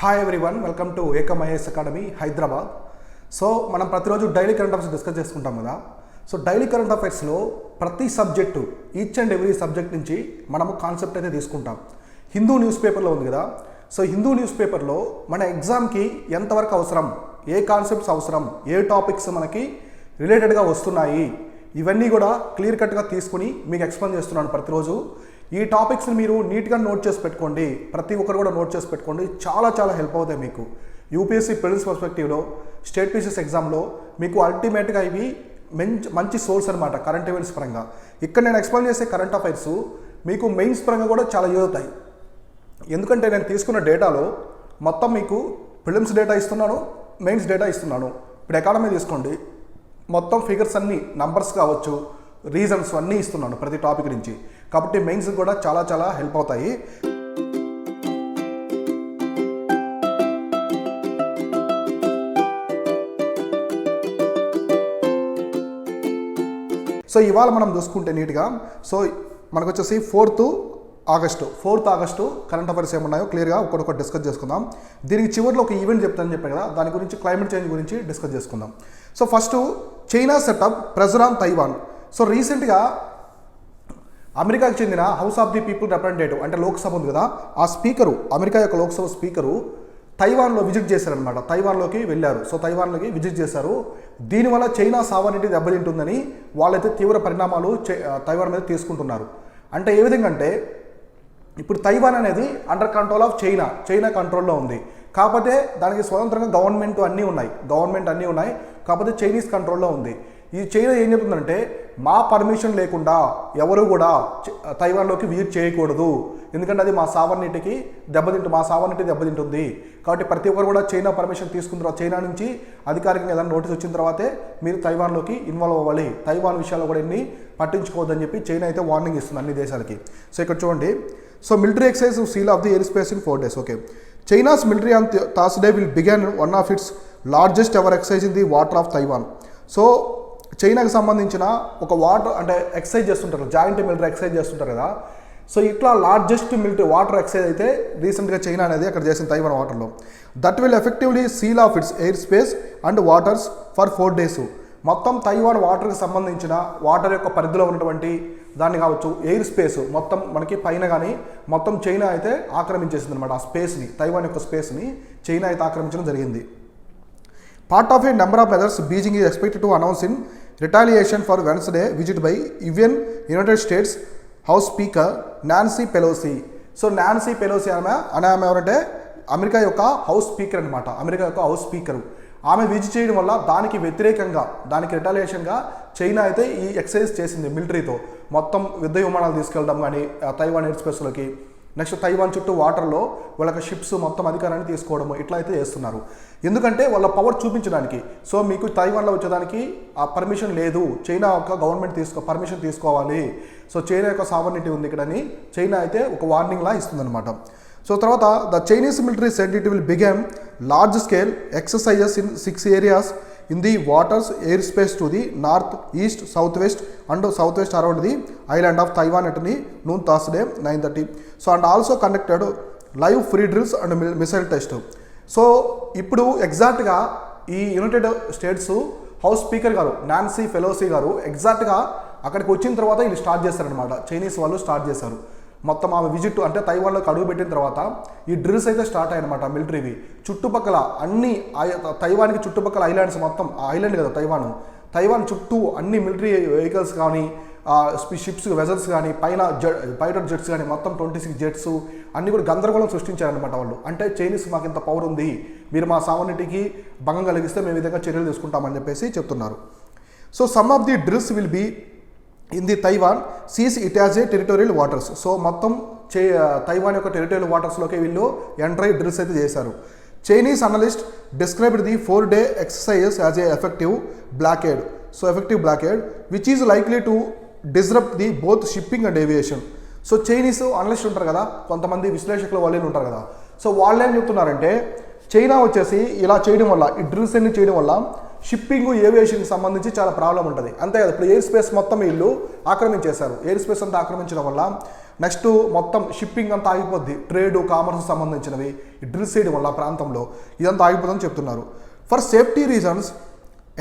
Hi everyone, welcome to Ekam IAS academy Hyderabad. So మనం ప్రతిరోజు daily current affairs discuss చేసుకుంటాం కదా. సో డైలీ కరెంట్ అఫైర్స్లో ప్రతి subject each and every subject నుంచి మనము కాన్సెప్ట్ అయితే తీసుకుంటాం. హిందూ న్యూస్ పేపర్లో ఉంది కదా. సో హిందూ న్యూస్ పేపర్లో మన ఎగ్జామ్కి ఎంతవరకు అవసరం, ఏ కాన్సెప్ట్స్ అవసరం, ఏ టాపిక్స్ మనకి రిలేటెడ్గా వస్తున్నాయి, ఇవన్నీ కూడా క్లియర్ కట్గా తీసుకుని మీకు ఎక్స్ప్లెయిన్ చేస్తున్నాను ప్రతిరోజు. ఈ టాపిక్స్ని మీరు నీట్గా నోట్ చేసి పెట్టుకోండి, ప్రతి ఒక్కరు కూడా నోట్ చేసి పెట్టుకోండి. చాలా హెల్ప్ అవుతాయి మీకు యూపీఎస్సీ ప్రిలిమ్స్ పర్స్పెక్టివ్లో, స్టేట్ పీసీఎస్ ఎగ్జామ్లో. మీకు అల్టిమేట్గా ఇవి మంచి సోర్స్ అనమాట కరెంట్ ఈవెంట్స్ పరంగా. ఇక్కడ నేను ఎక్స్ప్లెయిన్ చేసే కరెంట్ అఫైర్స్ మీకు మెయిన్స్ పరంగా కూడా చాలా యూజ్ అవుతాయి. ఎందుకంటే నేను తీసుకున్న డేటాలో మొత్తం మీకు ప్రిలిమ్స్ డేటా ఇస్తున్నాను, మెయిన్స్ డేటా ఇస్తున్నాను. ఇప్పుడు ఎకానమీ తీసుకోండి, మొత్తం ఫిగర్స్ అన్నీ, నంబర్స్ కావచ్చు, రీజన్స్ అన్నీ ఇస్తున్నాను ప్రతి టాపిక్ నుంచి. కాబట్టి మెయిన్స్ కూడా చాలా హెల్ప్ అవుతాయి. సో ఇవాళ మనం చూసుకుంటే నీట్గా, సో మనకు వచ్చేసి 4th ఆగస్టు కరెంట్ అఫైర్స్ ఏమున్నాయో క్లియర్గా ఒక్కొక్కటి డిస్కస్ చేసుకుందాం. దీనికి చివరిలో ఒక ఈవెంట్ చెప్తానని చెప్పాను కదా, దాని గురించి క్లైమేట్ చేంజ్ గురించి డిస్కస్ చేసుకుందాం. So first China setup pressure on Taiwan. So రీసెంట్గా అమెరికాకు చెందిన house of the people representative అంటే లోక్సభ ఉంది కదా, ఆ స్పీకరు, అమెరికా యొక్క లోక్సభ స్పీకరు తైవాన్లో విజిట్ చేశారనమాట. తైవాన్లోకి వెళ్ళారు. సో తైవాన్లోకి విజిట్ చేశారు. దీనివల్ల చైనా సావర్నిటీ దెబ్బతింటుందని వాళ్ళైతే తీవ్ర పరిణామాలు తైవాన్ మీద తీసుకుంటున్నారు. అంటే ఏ విధంగా అంటే ఇప్పుడు తైవాన్ అనేది అండర్ కంట్రోల్ ఆఫ్ చైనా కంట్రోల్లో ఉంది. కాకపోతే దానికి స్వతంత్రంగా గవర్నమెంట్ అన్నీ ఉన్నాయి. కాకపోతే చైనీస్ కంట్రోల్లో ఉంది. ఈ చైనా ఏం చెప్తుందంటే మా పర్మిషన్ లేకుండా ఎవరు కూడా తైవాన్లోకి విజిట్ చేయకూడదు, ఎందుకంటే అది మా సావర్నిటీకి దెబ్బతింటుంది. కాబట్టి ప్రతి ఒక్కరు కూడా చైనా పర్మిషన్ తీసుకున్న తర్వాత, చైనా నుంచి అధికారికంగా ఏదైనా నోటీస్ వచ్చిన తర్వాతే మీరు తైవాన్లోకి ఇన్వాల్వ్ అవ్వాలి. తైవాన్ విషయాలు కూడా ఎన్ని పట్టించుకోవద్దని చెప్పి చైనా అయితే వార్నింగ్ ఇస్తుంది అన్ని దేశాలకి. సో ఇక్కడ చూడండి, so military exercise seal of the air space in 4 days. Okay, China's military on Thursday will begin one of its largest ever exercise in the water of Taiwan. So చైనాకి సంబంధించిన ఒక water అంటే excise చేస్తుంటారు, joint military exercise చేస్తుంటారు కదా. So ఇట్లా largest military water excise అయితే రీసెంట్గా చైనా అనేది అక్కడ చేసిన తైవాన్ వాటర్లో. That will effectively seal of it's air space and waters for 4 days. మొత్తం తైవాన్ వాటర్కి సంబంధించిన వాటర్ యొక్క పరిధిలో ఉన్నటువంటి దాన్ని కావచ్చు, ఎయిర్ స్పేస్ మొత్తం మనకి పైన కానీ మొత్తం చైనా అయితే ఆక్రమించేసింది అనమాట. ఆ స్పేస్ని, తైవాన్ యొక్క స్పేస్ని చైనా అయితే ఆక్రమించడం జరిగింది. Part of A number of measures Beijing is expected to announce in retaliation for Wednesday visit by United states house speaker Nancy Pelosi. So Nancy Pelosi ఆమె ఎవరంటే అమెరికా యొక్క హౌస్ స్పీకర్ అనమాట. America యొక్క house speaker ఆమె visit చేయడం వల్ల దానికి వ్యతిరేకంగా, దానికి రిటాలియేషన్గా చైనా అయితే ఈ ఎక్సైజ్ చేసింది మిలిటరీతో. మొత్తం యుద్ధ విమానాలు తీసుకెళ్ళడం కానీ తైవాన్ ఎయిర్ స్పేస్లోకి, నెక్స్ట్ తైవాన్ చుట్టూ వాటర్లో వాళ్ళకి షిప్స్ మొత్తం అధికారాన్ని తీసుకోవడము, ఇట్లా అయితే చేస్తున్నారు. ఎందుకంటే వాళ్ళ పవర్ చూపించడానికి. సో మీకు తైవాన్లో వచ్చేదానికి ఆ పర్మిషన్ లేదు, చైనా యొక్క గవర్నమెంట్ పర్మిషన్ తీసుకోవాలి. సో చైనా యొక్క సావర్నిటీ ఉంది ఇక్కడని చైనా అయితే ఒక వార్నింగ్లా ఇస్తుందన్నమాట. సో తర్వాత the Chinese military said it will begin large scale exercises in 6 areas in the waters air space to the north, east, south west around the island of Taiwan at ని noon Thursday 9:30. So and also conducted live free drills and missile test. So ఇప్పుడు ఎగ్జాక్ట్గా ఈ United states house speaker గారు Nancy Pelosi గారు ఎగ్జాక్ట్గా అక్కడికి వచ్చిన తర్వాత వీళ్ళు స్టార్ట్ చేశారనమాట. చైనీస్ వాళ్ళు స్టార్ట్ చేశారు. మొత్తం ఆమె విజిట్ అంటే తైవాన్లోకి అడుగు పెట్టిన తర్వాత ఈ డ్రిల్స్ అయితే స్టార్ట్ అయ్యాయన్నమాట మిలిటరీవి. చుట్టుపక్కల అన్ని తైవాన్కి చుట్టుపక్కల ఐలాండ్స్, మొత్తం ఐలాండ్ కదా తైవాన్ చుట్టూ అన్ని మిలిటరీ వెహికల్స్ కానీ, షిప్స్, వెజల్స్ కానీ, పైన ఫైటర్ జెట్స్ కానీ మొత్తం 26 జెట్స్ అన్నీ కూడా గందరగోళం సృష్టించారనమాట వాళ్ళు. అంటే చైనీస్ మాకు ఇంత పవర్ ఉంది, మీరు మా సావర్నిటీకి భంగం కలిగిస్తే మేము ఈ విధంగా చర్యలు తీసుకుంటామని చెప్పేసి చెప్తున్నారు. So some of the drills will be in the Taiwan seas it as a territorial waters. So మొత్తం తైవాన్ యొక్క టెరిటోరియల్ వాటర్స్లోకి వీళ్ళు ఎంటర్ అయ్యి డ్రిల్స్ అయితే చేశారు. Chinese analyst described the 4 day exercise as a effective blockade which is likely to disrupt the both shipping and aviation. So Chinese analyst ఉంటారు కదా, కొంతమంది విశ్లేషకులు వాళ్ళు ఉంటారు కదా. సో వాళ్ళు ఏం చెప్తున్నారంటే చైనా వచ్చేసి ఇలా చేయడం వల్ల, ఈ డ్రిల్స్ అన్ని చేయడం వల్ల షిప్పింగ్ ఏవియేషన్కి సంబంధించి చాలా ప్రాబ్లం ఉంటుంది. అంతే కదా, ఇప్పుడు ఎయిర్ స్పేస్ మొత్తం వీళ్ళు ఆక్రమించేశారు. ఎయిర్ స్పేస్ అంతా ఆక్రమించడం వల్ల నెక్స్ట్ మొత్తం షిప్పింగ్ అంతా ఆగిపోద్ది. ట్రేడ్ కామర్స్ సంబంధించినవి డ్రిల్స్ చేయడం వల్ల ప్రాంతంలో ఇదంతా ఆగిపోతుందని చెప్తున్నారు. For safety reasons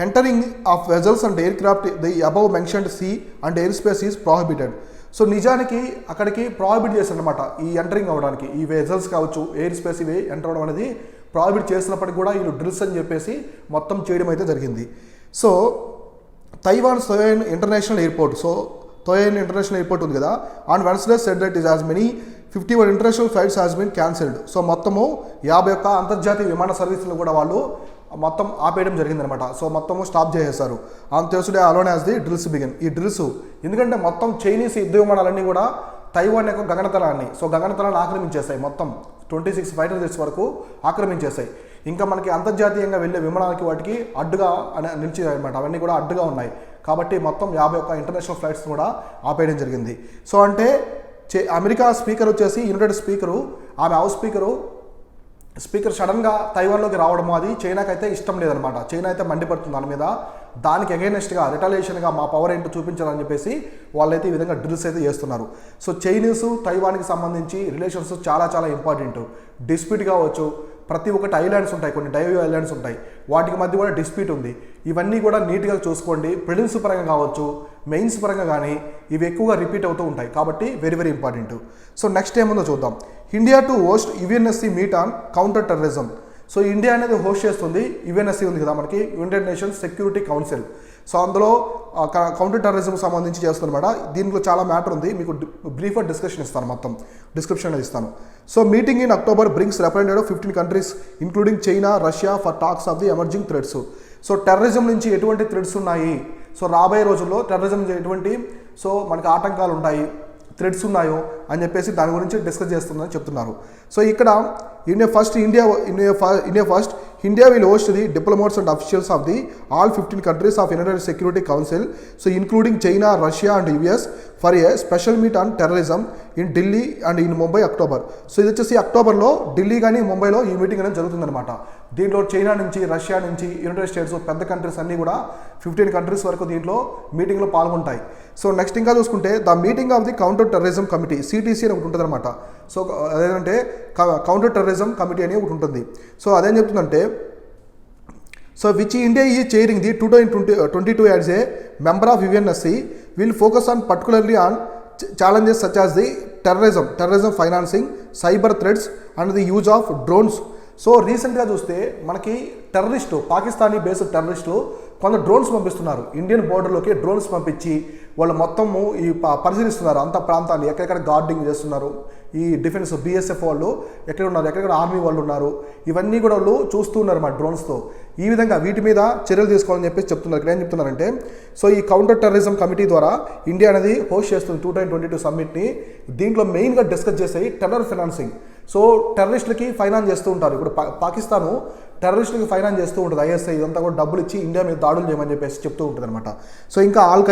entering of vessels and aircraft the above mentioned sea and air space is prohibited. So నిజానికి అక్కడికి ప్రాహిబిట్ చేశారనమాట ఈ ఎంటరింగ్ అవ్వడానికి. ఈ వెజల్స్ కావచ్చు, ఎయిర్ స్పేస్ ఇవి ఎంటర్ అవ్వడం అనేది ప్రాహిబిట్ చేసినప్పటికీ కూడా వీళ్ళు డ్రిల్స్ అని చెప్పేసి మొత్తం చేయడం అయితే జరిగింది. So Taiwan Taoyuan international airport, so Taoyuan international airport ఉంది కదా, on Wednesday said that is as many 51 international flights has been cancelled. So మొత్తము 51 అంతర్జాతీయ విమాన సర్వీసులు కూడా వాళ్ళు మొత్తం ఆపేయడం జరిగిందనమాట. సో మొత్తము స్టాప్ చేసేసారు. On Thursday alone as the drills begin. ఈ డ్రిల్స్ ఎందుకంటే మొత్తం చైనీస్ యుద్ధ విమానాలన్నీ కూడా తైవాన్ యొక్క గగనతలాన్ని, సో గగనతలాన్ని ఆక్రమించేశాయి. మొత్తం 26 ఫైటర్ జెట్స్ వరకు ఆక్రమించేశాయి. ఇంకా మనకి అంతర్జాతీయంగా వెళ్ళే విమానాలకి వాటికి అడ్డుగా నిలిచి అనమాట, అవన్నీ కూడా అడ్డుగా ఉన్నాయి. కాబట్టి మొత్తం 51 ఇంటర్నేషనల్ ఫ్లైట్స్ కూడా ఆపేయడం జరిగింది. సో అంటే అమెరికా స్పీకర్ వచ్చేసి యునైటెడ్ స్పీకరు, ఆమె హౌస్ స్పీకర్ సడన్గా తైవాన్లోకి రావడము అది చైనాకి అయితే ఇష్టం లేదనమాట. చైనా అయితే మండిపడుతుంది దాని మీద. దానికి అగైనెస్ట్గా రిటాలియేషన్గా మా పవర్ ఏంటో చూపించాలని చెప్పేసి వాళ్ళైతే ఈ విధంగా డ్రిల్స్ అయితే చేస్తున్నారు. సో చైనీస్ తైవాన్కి సంబంధించి రిలేషన్స్ చాలా చాలా ఇంపార్టెంట్. డిస్ప్యూట్ కావచ్చు, ప్రతి ఒక్కటి ఐలాండ్స్ ఉంటాయి, కొన్ని డైవ్ ఐలాండ్స్ ఉంటాయి, వాటికి మధ్య కూడా డిస్ప్యూట్ ఉంది. ఇవన్నీ కూడా నీట్గా చూసుకోండి. ప్రిలిమ్స్ పరంగా కావచ్చు, మెయిన్స్ పరంగా కానీ ఇవి ఎక్కువగా రిపీట్ అవుతూ ఉంటాయి. కాబట్టి very very important. So next ఏముందో చూద్దాం. India to host UNSC meet on counter terrorism. So India అనేది హోస్ట్ చేస్తుంది యుఎన్ఎస్సి ఉంది కదా మనకి, United nations security council. So అందులో కౌంటర్ టెర్రరిజం సంబంధించి చేస్తుందన్నమాట. దీంట్లో చాలా మ్యాటర్ ఉంది, మీకు బ్రీఫర్ డిస్కషన్ ఇస్తాను, మొత్తం డిస్క్రిప్షన్లో ఇస్తాను. So meeting in October brings representative 15 countries including China, Russia for tax of the emerging threads. So terrorism నుంచి ఎటువంటి థ్రెడ్స్ ఉన్నాయి, సో రాబోయే రోజుల్లో టెర్రరిజం ఎటువంటి సో మనకి ఆటంకాలు ఉంటాయి, థ్రెడ్స్ ఉన్నాయో అని చెప్పేసి దాని గురించి డిస్కస్ చేస్తుందని చెప్తున్నారు. సో ఇక్కడ India will host the diplomats and officials of the all 15 countries of United Security Council, so including China, Russia and US for a special meet on terrorism in Delhi and in Mumbai October. So ఇది వచ్చేసి అక్టోబర్లో ఢిల్లీ కానీ ముంబైలో ఈ meeting అనేది జరుగుతుందన్నమాట. దీంట్లో China నుంచి, రష్యా నుంచి, యునైటెడ్ స్టేట్స్ పెద్ద కంట్రీస్ అన్నీ కూడా 15 కంట్రీస్ వరకు దీంట్లో మీటింగ్లో పాల్గొంటాయి. సో నెక్స్ట్ ఇంకా చూసుకుంటే the meeting of the counter terrorism committee, CTC అని ఒకటి ఉంటుంది అనమాట. సో అదేంటంటే కౌంటర్ టెర్రరిజం కమిటీ అని ఒకటి ఉంటుంది. సో అదేం చెప్తుందంటే, సో విచ్ ఇండియా ఈ చైరింగ్ the 2022 as a member of UNSC will focus on particularly on challenges such as the terrorism financing, cyber threads and the use of drones. So రీసెంట్గా చూస్తే మనకి Pakistani based టెర్రరిస్టులు కొంత డ్రోన్స్ పంపిస్తున్నారు. Indian బోర్డర్లోకి drones పంపించి వాళ్ళు మొత్తము ఈ పరిశీలిస్తున్నారు అంత ప్రాంతాన్ని, ఎక్కడెక్కడ గార్డింగ్ చేస్తున్నారు. ఈ డిఫెన్స్ బిఎస్ఎఫ్ వాళ్ళు ఎక్కడ ఉన్నారు, ఎక్కడెక్కడ ఆర్మీ వాళ్ళు ఉన్నారు, ఇవన్నీ కూడా వాళ్ళు చూస్తూ ఉన్నారు మా డ్రోన్స్తో. ఈ విధంగా వీటి మీద చర్యలు తీసుకోవాలని చెప్పేసి చెప్తున్నారు. ఇక్కడ ఏం చెప్తున్నారంటే, సో ఈ కౌంటర్ టెర్రరిజం కమిటీ ద్వారా ఇండియా అనేది హోస్ట్ చేస్తుంది 2022 సమ్మిట్ని. దీంట్లో మెయిన్గా డిస్కస్ చేసేవి టెర్రర్ ఫైనాన్సింగ్. సో టెర్రరిస్టులకి ఫైనాన్స్ చేస్తూ ఉంటారు. ఇప్పుడు పాకిస్తాను టెర్రరిస్టులకి ఫైనాన్స్ చేస్తూ ఉంటుంది. ఐఎస్ఐ ఇదంతా కూడా డబ్బులు ఇచ్చి ఇండియా మీద దాడులు చేయమని చెప్పేసి చెప్తూ ఉంటుంది అనమాట. సో ఇంకా ఆల్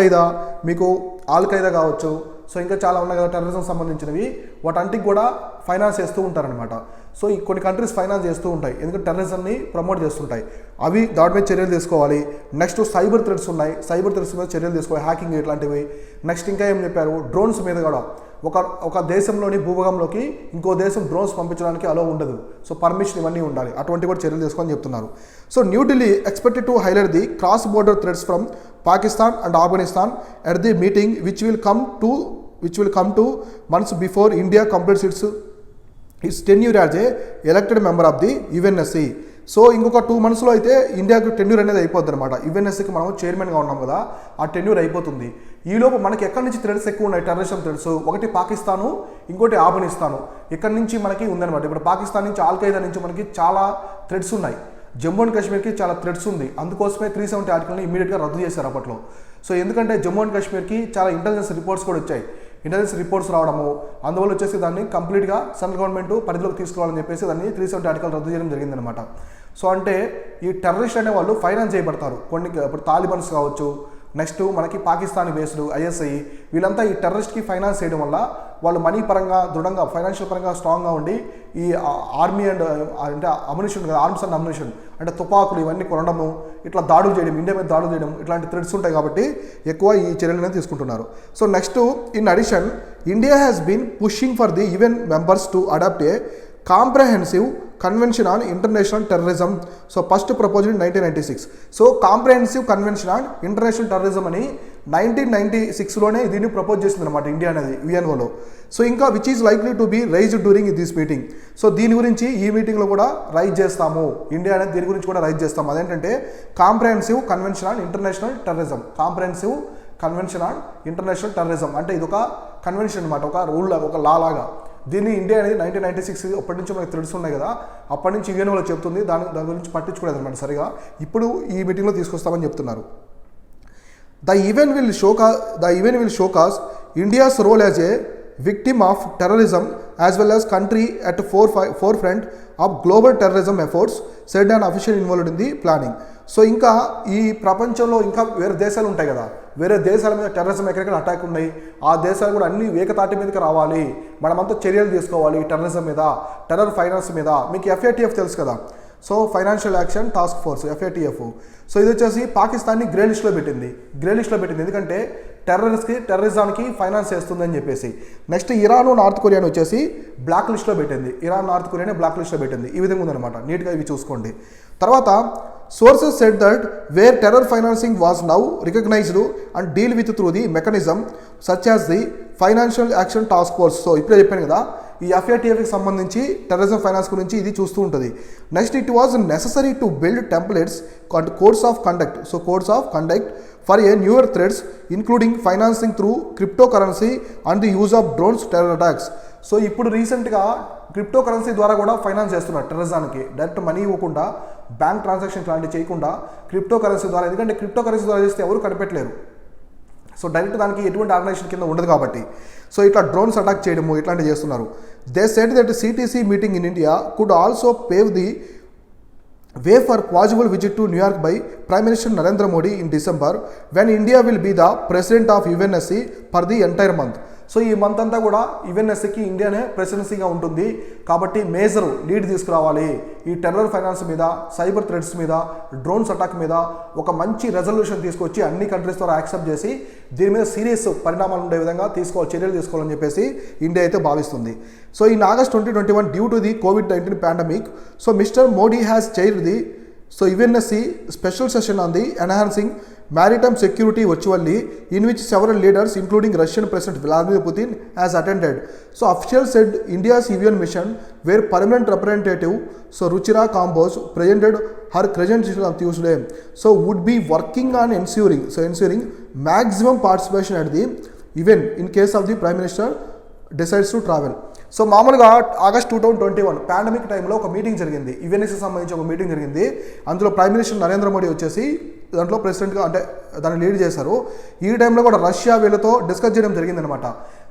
ఖైదా కావచ్చు, సో ఇంకా చాలా ఉన్నాయి కదా టెర్రరిజం సంబంధించినవి, వాటంటికి కూడా ఫైనాన్స్ చేస్తూ ఉంటారనమాట. సో ఈ కొన్ని కంట్రీస్ ఫైనాన్స్ చేస్తూ ఉంటాయి, ఎందుకంటే టెర్రరిజంని ప్రమోట్ చేస్తుంటాయి. అవి దాని మీద చర్యలు తీసుకోవాలి. నెక్స్ట్ సైబర్ థ్రెడ్స్ ఉన్నాయి, సైబర్ థ్రెడ్స్ మీద చర్యలు తీసుకోవాలి, హ్యాకింగ్ ఇట్లాంటివి. నెక్స్ట్ ఇంకా ఏం చెప్పారు, డ్రోన్స్ మీద కూడా ఒక దేశంలోని భూభాగంలోకి ఇంకో దేశం డ్రోన్స్ పంపించడానికి అలో ఉండదు. సో పర్మిషన్ ఇవన్నీ ఉండాలి, అటువంటి కూడా చర్యలు తీసుకొని చెప్తున్నారు. So New Delhi expected to highlight the cross border threads from Pakistan and Afghanistan at the meeting which will come to months before India completes its tenure as a elected member of the UNSC. So ఇంకొక 2 monthsలో అయితే ఇండియాకు tenure అనేది అయిపోద్ది అనమాట. యుఎన్ఎస్సీకి మనం చైర్మన్గా ఉన్నాం కదా, ఆ టెన్యూర్ అయిపోతుంది. ఈలోపు మనకి ఎక్కడి నుంచి థ్రెడ్స్ ఎక్కువ ఉన్నాయి, టెర్రరిజం థ్రెడ్స్, ఒకటి పాకిస్తాను, ఇంకోటి ఆఫ్ఘనిస్తాను. ఇక్కడ నుంచి మనకి ఉందన్నమాట. ఇప్పుడు పాకిస్తాన్ నుంచి, ఆల్-ఖైదా నుంచి మనకి చాలా థ్రెడ్స్ ఉన్నాయి. జమ్మూ అండ్ కాశ్మీర్కి చాలా థ్రెడ్స్ ఉంది. అందుకోసమే 370 ఆర్టికల్ని ఇమీడియట్గా రద్దు చేశారు అప్పట్లో. సో ఎందుకంటే జమ్మూ అండ్ కాశ్మీర్కి చాలా ఇంటెలిజెన్స్ రిపోర్ట్స్ కూడా వచ్చాయి. ఇంటెలిజెన్స్ రిపోర్ట్స్ రావడము, అందువల్ల వచ్చేసి దాన్ని కంప్లీట్గా సెంట్రల్ గవర్నమెంట్ పరిధిలోకి తీసుకోవాలని చెప్పేసి దాన్ని 370 ఆర్టికల్ రద్దు చేయడం జరిగిందనమాట. సో అంటే ఈ టెర్రరిస్ట్ అనే వాళ్ళు ఫైనాన్స్ చేయబడతారు. ఇప్పుడు తాలిబాన్స్ కావచ్చు, నెక్స్ట్ మనకి పాకిస్తానీ బేస్డ్ ఐఎస్ఐ, వీళ్ళంతా ఈ టెర్రరిస్ట్కి ఫైనాన్స్ చేయడం వల్ల వాళ్ళు మనీ పరంగా దృఢంగా ఫైనాన్షియల్ పరంగా స్ట్రాంగ్గా ఉండి ఈ ఆర్మీ అండ్ అంటే అమ్యునిషన్ కదా, ఆర్మ్స్ అండ్ అమ్యునిషన్ అంటే తుపాకులు ఇవన్నీ కొనడము, ఇట్లా దాడులు చేయడం, ఇండియా మీద దాడులు చేయడం, ఇట్లాంటి థ్రెడ్స్ ఉంటాయి కాబట్టి ఎక్కువ ఈ చర్యలను తీసుకుంటున్నారు. So next, in addition India has been pushing for the even members to adopt a comprehensive convention on international terrorism. So first proposal in 1996. So comprehensive convention on international terrorism అని 1996లోనే దీన్ని propose చేసింది అనమాట India అనేది యుఎన్ఓలో. So ఇంకా which is likely to be raised during this meeting. So దీని గురించి ఈ మీటింగ్లో కూడా రైజ్ చేస్తాము, ఇండియా అనేది దీని గురించి కూడా రైజ్ చేస్తాము. అదేంటంటే comprehensive convention on international terrorism. Comprehensive convention on international terrorism అంటే ఇది ఒక కన్వెన్షన్ అనమాట, ఒక రూల్ లాగా, ఒక లా లాగా. దీన్ని ఇండియా అనేది 1996 అప్పటి నుంచి మనకు థ్రెడ్స్ ఉన్నాయి కదా, అప్పటి నుంచి యుఎన్ఓలో చెప్తుంది, దాని గురించి పట్టించుకోలేదు అనమాట సరిగా. ఇప్పుడు ఈ మీటింగ్లో తీసుకొస్తామని చెప్తున్నారు. The event will showcase India's role as a victim of terrorism as well as country at forefront of global terrorism efforts, said an official involved in the planning. So ఇంకా ఈ ప్రపంచంలో ఇంకా వేరే దేశాలు ఉంటాయి కదా, వేరే దేశాల మీద టెర్రరిజం ఎక్కడెక్కడ అటాక్ ఉన్నాయి, ఆ దేశాలు కూడా అన్ని ఏకతాటి మీదకి రావాలి, మనమంతా చర్యలు తీసుకోవాలి టెర్రరిజం మీద, టెర్రర్ ఫైనాన్స్ మీద. మీకు FATF తెలుసు కదా, so financial action task force FATF. So ఇది వచ్చేసి పాకిస్తాన్ని గ్రే లిస్ట్లో పెట్టింది ఎందుకంటే టెర్రరిజానికి ఫైనాన్స్ చేస్తుందని చెప్పేసి. నెక్స్ట్ ఇరాన్ నార్త్ కొరియాని వచ్చేసి బ్లాక్ లిస్ట్లో పెట్టింది, నార్త్ కొరియాని బ్లాక్ లిస్ట్లో పెట్టింది. ఈ విధంగా ఉందన్నమాట, నీట్గా ఇవి చూసుకోండి. తర్వాత sources said that where terror financing was now recognized and deal with through the mechanism such as the financial action task force. So ఇప్పుడే చెప్పాను కదా, ఈ FATFకి సంబంధించి టెర్రరిజం ఫైనాన్స్ గురించి ఇది చూస్తూ ఉంటుంది. Next, it was necessary to build templates and codes of conduct. So codes of conduct for a newer threats including financing through crypto currency and the use of drones terror attacks. So ఇప్పుడు రీసెంట్గా crypto currency ద్వారా కూడా finance చేస్తున్నారు టెర్రరిజానికి. Direct money ఇవ్వకుండా, bank transactions లాంటివి చేయకుండా crypto currency ద్వారా, ఎందుకంటే క్రిప్టో కరెన్సీ ద్వారా చేస్తే ఎవరు కనిపెట్టలేరు. సో డైరెక్ట్ దానికి ఎటువంటి ఆర్గనైజేషన్ కింద ఉండదు కాబట్టి. సో ఇట్లా డ్రోన్స్ అటాక్ చేయడము ఇట్లాంటివి చేస్తున్నారు. They said that CTC meeting in India could also pave the way for possible visit to New York by prime minister Narendra Modi in December when India will be the president of UNSC for the entire month. So ఈ month అంతా కూడా UNSCకి ఇండియానే ప్రెసిడెన్సీగా ఉంటుంది కాబట్టి major lead తీసుకురావాలి ఈ terror finance మీద, cyber threads మీద, drones attack మీద ఒక మంచి రెజల్యూషన్ తీసుకొచ్చి అన్ని కంట్రీస్ ద్వారా యాక్సెప్ట్ చేసి దీని మీద సీరియస్ పరిణామాలు ఉండే విధంగా చర్యలు తీసుకోవాలని చెప్పేసి ఇండియా అయితే భావిస్తుంది. So in August 2021 due to the COVID-19 pandemic, so mister Modi has chaired the UNSC special session on the enhancing maritime security virtually, in which several leaders including Russian President Vladimir Putin has attended. So officials said India's UN mission where permanent representative Ruchira Kamboj presented her credentials on Tuesday. So would be working on ensuring maximum participation at the event in case of the Prime Minister decides to travel. So మామూలుగా August 2021 pandemic టైంలో ఒక meeting జరిగింది, UNSCకి సంబంధించి ఒక meeting జరిగింది. అందులో prime minister Narendra Modi వచ్చేసి దాంట్లో ప్రెసిడెంట్గా అంటే దాన్ని లీడ్ చేశారు. ఈ టైంలో కూడా రష్యా వీళ్ళతో డిస్కస్ చేయడం జరిగిందనమాట.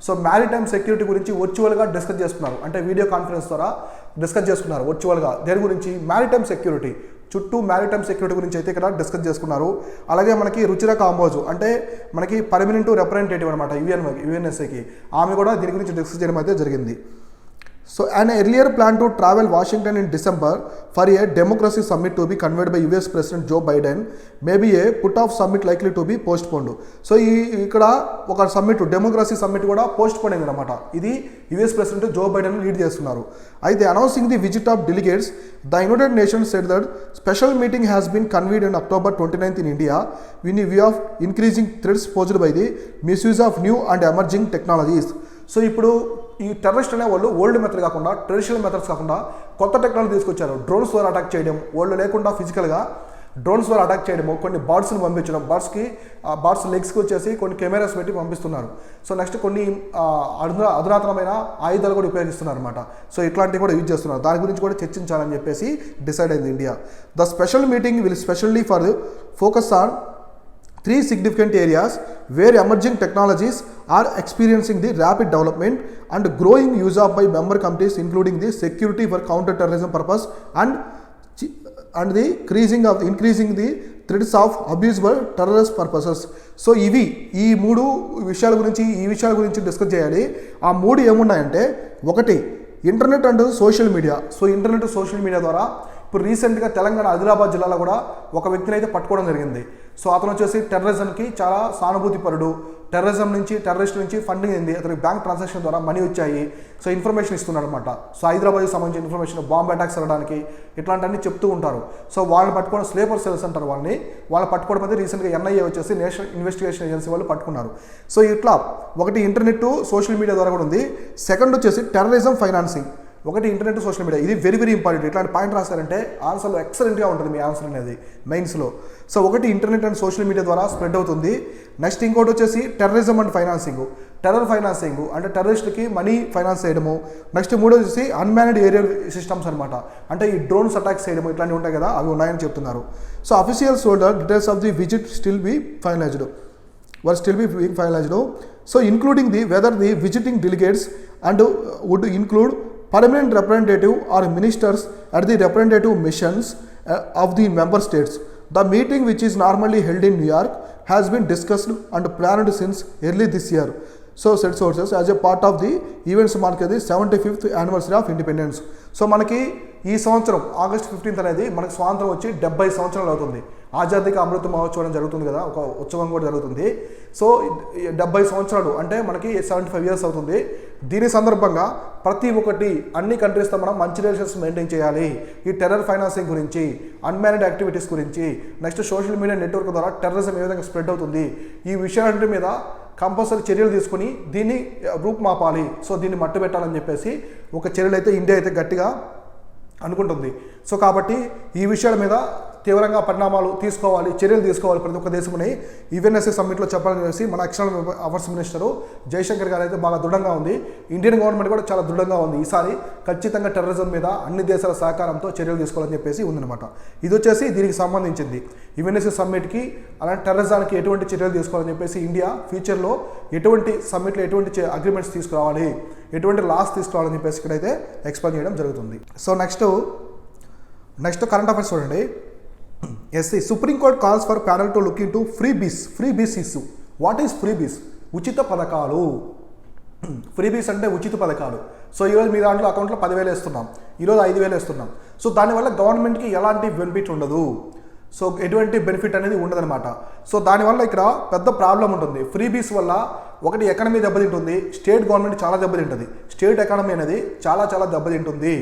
సో మ్యారిటైమ్ సెక్యూరిటీ గురించి వర్చువల్గా డిస్కస్ చేసుకున్నారు, అంటే వీడియో కాన్ఫరెన్స్ ద్వారా డిస్కస్ చేసుకున్నారు వర్చువల్గా. దేని గురించి? మ్యారిటైమ్ సెక్యూరిటీ, చుట్టూ మ్యారిటైమ్ సెక్యూరిటీ గురించి అయితే ఇక్కడ డిస్కస్ చేసుకున్నారు. అలాగే మనకి రుచిరా కాంబోజ్ అంటే మనకి పర్మనెంట్ రిప్రజెంటేటివ్ అనమాట UNSCకి, ఆమె కూడా దీని గురించి డిస్కస్ చేయడం అయితే జరిగింది. So an earlier plan to travel Washington in December for a democracy summit to be convened by US President Joe Biden may be a put-off summit likely to be postponed. So ఇక్కడ ఒక summit, democracy summit కూడా postpone అయింది అనమాట. ఇది US president Joe Biden lead చేస్తున్నారు. అయితే announcing the visit of delegates, the United Nations said that special meeting has been convened on October 29th in India in view of increasing threats posed by the misuse of new and emerging technologies. So ఇప్పుడు ఈ terrorist అనే వాళ్ళు old method కాకుండా, traditional methods కాకుండా కొత్త technology తీసుకొచ్చారు. Drones ద్వారా attack చేయడం, వాళ్ళు లేకుండా ఫిజికల్గా డ్రోన్స్ ద్వారా అటాక్ చేయడము, కొన్ని బర్డ్స్ని పంపించడం, బర్డ్స్ లెగ్స్కి వచ్చేసి కొన్ని కెమెరాస్ పెట్టి పంపిస్తున్నారు. సో నెక్స్ట్ కొన్ని అధునాతనమైన ఆయుధాలు కూడా ఉపయోగిస్తున్నారు అనమాట. సో ఇట్లాంటివి కూడా యూజ్ చేస్తున్నారు. దాని గురించి కూడా చర్చించాలని చెప్పేసి డిసైడ్ అయింది India. The special meeting will specially for focus on 3 significant areas where emerging technologies are experiencing the rapid development and growing use of by member countries, including the security for counter-terrorism purpose and the increasing the threads of abuse by terrorist purposes. So ఈ మూడు విషయాల గురించి discuss చేయాలి. ఆ మూడు ఏమున్నాయంటే, ఒకటి internet and social media. So internet social media ద్వారా ఇప్పుడు రీసెంట్గా తెలంగాణ ఆదిలాబాద్ జిల్లాలో కూడా ఒక వ్యక్తిని అయితే పట్టుకోవడం జరిగింది. సో అతను వచ్చేసి టెర్రరిజంకి చాలా సానుభూతిపరుడు, టెర్రరిస్ట్ నుంచి ఫండింగ్ అయింది, అతనికి బ్యాంక్ ట్రాన్సాక్షన్ ద్వారా మనీ వచ్చాయి. సో ఇన్ఫర్మేషన్ ఇస్తున్నాడు అనమాట. సో హైదరాబాద్కి సంబంధించిన ఇన్ఫర్మేషన్, బాంబ్ అటాక్స్ జరగడానికి ఇట్లాంటివన్నీ చెప్తూ ఉంటారు. సో వాళ్ళని పట్టుకోవడం స్లీపర్ సెల్స్ అంటారు వాళ్ళని పట్టుకోవడం అయితే రీసెంట్గా NIA వచ్చేసి నేషనల్ ఇన్వెస్టిగేషన్ ఏజెన్సీ వాళ్ళు పట్టుకున్నారు. సో ఇట్లా ఒకటి ఇంటర్నెట్ సోషల్ మీడియా ద్వారా కూడా ఉంది. సెకండ్ వచ్చేసి టెర్రరిజం ఫైనాన్సింగ్. ఒకటి ఇంటర్నెట్ సోషల్ మీడియా, ఇది వెరీ వెరీ ఇంపార్టెంట్. ఇట్లాంటి పాయింట్ రాస్తారంటే ఆన్సర్లో ఎక్సలెంట్గా ఉంటుంది మీ ఆన్సర్ అనేది మెయిన్స్లో. సో ఒకటి ఇంటర్నెట్ అండ్ సోషల్ మీడియా ద్వారా స్ప్రెడ్ అవుతుంది. నెక్స్ట్ ఇంకోటి వచ్చేసి terrorism and financing. Terror financing అంటే టెర్రరిస్ట్కి మనీ ఫైనాన్స్ చేయడము. నెక్స్ట్ మూడో వచ్చేసి అన్మాన్డ్ ఏరియల్ సిస్టమ్స్ అనమాట, అంటే ఈ డ్రోన్స్ అటాక్స్ చేయడము ఇట్లాంటివి ఉంటాయి కదా, అవి ఉన్నాయని చెప్తున్నారు. So officials details of the visit still be finalised. So including whether the visiting delegates and would include permanent representative or ministers at the representative missions of the member states. The meeting, which is normally held in New York, has been discussed and planned since early this year. So said sources, as a part of the events marking the 75th anniversary of independence. So మనకి ఈ సంవత్సరం August 15th అనేది మనకి స్వాతంత్రం వచ్చి 70 సంవత్సరాలు అవుతుంది. ఆజాదీకి అమృత మహోత్సవం జరుగుతుంది కదా, ఒక ఉత్సవం కూడా జరుగుతుంది. సో 70 సంవత్సరాలు అంటే మనకి 75 years అవుతుంది. దీని సందర్భంగా ప్రతి ఒక్కటి అన్ని కంట్రీస్తో మనం మంచి రిలేషన్స్ మెయింటైన్ చేయాలి. ఈ టెర్రర్ ఫైనాన్సింగ్ గురించి, అన్మాన్డ్ యాక్టివిటీస్ గురించి, నెక్స్ట్ సోషల్ మీడియా నెట్వర్క్ ద్వారా టెర్రరిజం ఏ విధంగా స్ప్రెడ్ అవుతుంది, ఈ విషయాలన్నిటి మీద కంపల్సరీ చర్యలు తీసుకుని దీన్ని రూపుమాపాలి. సో దీన్ని మట్టు పెట్టాలని చెప్పేసి ఒక చర్యలు అయితే ఇండియా అయితే గట్టిగా అనుకుంటుంది. సో కాబట్టి ఈ విషయాల మీద తీవ్రంగా పరిణామాలు తీసుకోవాలి, చర్యలు తీసుకోవాలి ప్రతి ఒక్క దేశమని UNSC సమ్మిట్లో చెప్పాలని చెప్పేసి మన ఎక్స్టర్నల్ అఫైర్స్ మినిస్టరు జయశంకర్ గారు అయితే బాగా దృఢంగా ఉంది. ఇండియన్ గవర్నమెంట్ కూడా చాలా దృఢంగా ఉంది. ఈసారి ఖచ్చితంగా టెర్రరిజం మీద అన్ని దేశాల సహకారంతో చర్యలు తీసుకోవాలని చెప్పేసి ఉందన్నమాట. ఇది వచ్చేసి దీనికి సంబంధించింది UNSC సమ్మిట్కి, అలాంటి టెర్రరిజానికి ఎటువంటి చర్యలు తీసుకోవాలని చెప్పేసి ఇండియా ఫ్యూచర్లో ఎటువంటి సమ్మిట్లో ఎటువంటి అగ్రిమెంట్స్ తీసుకురావాలి, ఎటువంటి లాస్ తీసుకురావాలని చెప్పేసి ఇక్కడైతే ఎక్స్ప్లెయిన్ చేయడం జరుగుతుంది. సో నెక్స్ట్ కరెంట్ అఫైర్స్ చూడండి. Supreme court calls for panel to look into freebies issue. What is freebies? ఉచిత పథకాలు. ఫ్రీబీస్ అంటే ఉచిత పథకాలు. సో ఈరోజు మీ దాంట్లో అకౌంట్లో 10,000 వేస్తున్నాం, ఈరోజు 5,000 వేస్తున్నాం. సో దానివల్ల గవర్నమెంట్కి ఎలాంటి బెనిఫిట్ ఉండదు. సో ఎటువంటి బెనిఫిట్ అనేది ఉండదన్నమాట. సో దానివల్ల ఇక్కడ పెద్ద ప్రాబ్లం ఉంటుంది. ఫ్రీబీస్ వల్ల ఒకటి ఎకానమీ దెబ్బతింటుంది, స్టేట్ గవర్నమెంట్ చాలా దెబ్బతింటుంది, స్టేట్ ఎకానమీ అనేది చాలా దెబ్బతింటుంది.